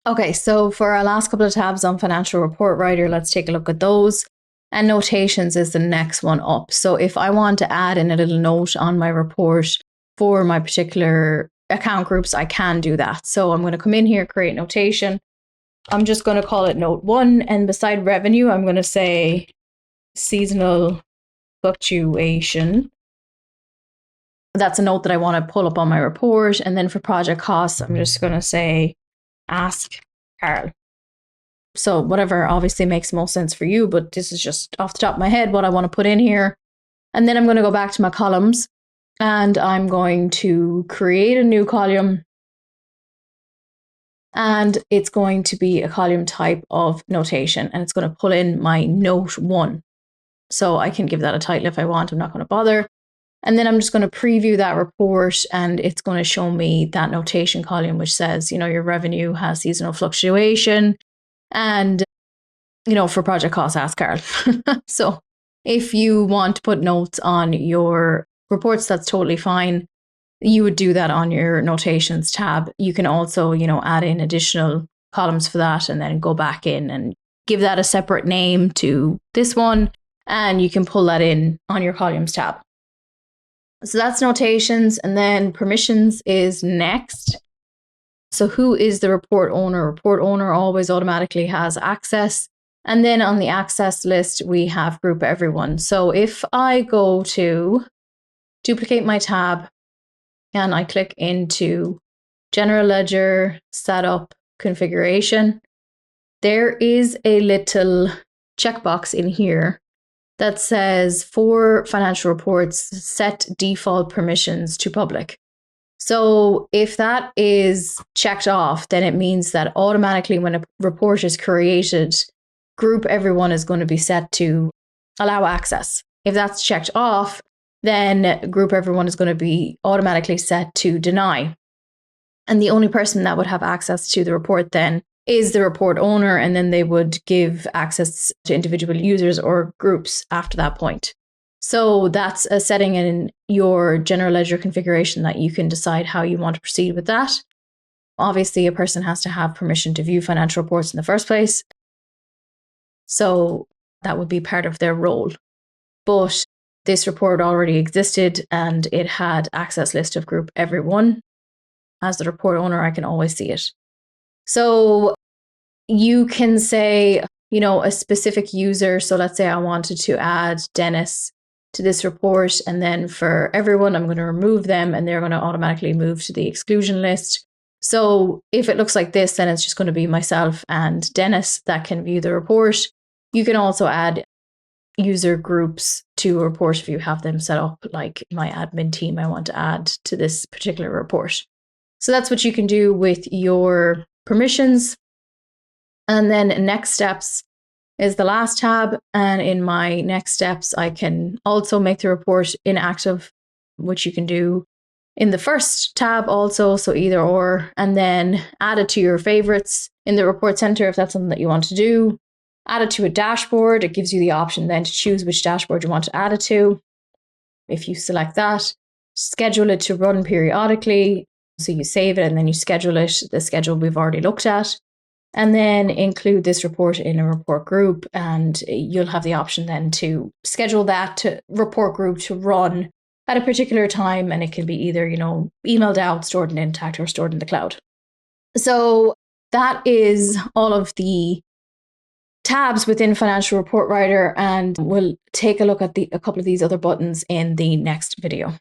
Okay, so for our last couple of tabs on Financial Report Writer, let's take a look at those. And notations is the next one up. So if I want to add in a little note on my report for my particular account groups, I can do that. So I'm going to come in here, create notation. I'm just going to call it note 1. And beside revenue, I'm going to say seasonal fluctuation. That's a note that I want to pull up on my report. And then for project costs, I'm just going to say ask Carl. So whatever obviously makes most sense for you, but this is just off the top of my head what I want to put in here. And then I'm going to go back to my columns and I'm going to create a new column. And it's going to be a column type of notation, and it's going to pull in my note 1. So I can give that a title if I want. I'm not going to bother. And then I'm just going to preview that report, and it's going to show me that notation column, which says, your revenue has seasonal fluctuation. And, for project costs, ask Carl. So if you want to put notes on your reports, that's totally fine. You would do that on your notations tab. You can also, add in additional columns for that and then go back in and give that a separate name to this one. And you can pull that in on your columns tab. So that's notations, and then permissions is next. So who is the report owner? Report owner always automatically has access. And then on the access list, we have group everyone. So if I go to duplicate my tab and I click into General Ledger Setup Configuration, there is a little checkbox in here that says for financial reports, set default permissions to public. So if that is checked off, then it means that automatically when a report is created, group everyone is going to be set to allow access. If that's checked off, then group everyone is going to be automatically set to deny. And the only person that would have access to the report then is the report owner, and then they would give access to individual users or groups after that point. So that's a setting in your General Ledger configuration that you can decide how you want to proceed with that. Obviously, a person has to have permission to view financial reports in the first place. So that would be part of their role. But this report already existed and it had access list of group everyone. As the report owner, I can always see it. So you can say, a specific user. So let's say I wanted to add Dennis to this report, and then for everyone, I'm going to remove them and they're going to automatically move to the exclusion list. So if it looks like this, then it's just going to be myself and Dennis that can view the report. You can also add user groups to a report if you have them set up, like my admin team I want to add to this particular report. So that's what you can do with your permissions. And then next steps is the last tab. And in my next steps, I can also make the report inactive, which you can do in the first tab also. So either or, and then add it to your favorites in the report center if that's something that you want to do. Add it to a dashboard. It gives you the option then to choose which dashboard you want to add it to. If you select that, schedule it to run periodically. So you save it and then you schedule it, the schedule we've already looked at. And then include this report in a report group, and you'll have the option then to schedule that to report group to run at a particular time. And it can be either, emailed out, stored in Intacct, or stored in the cloud. So that is all of the tabs within Financial Report Writer, and we'll take a look at a couple of these other buttons in the next video.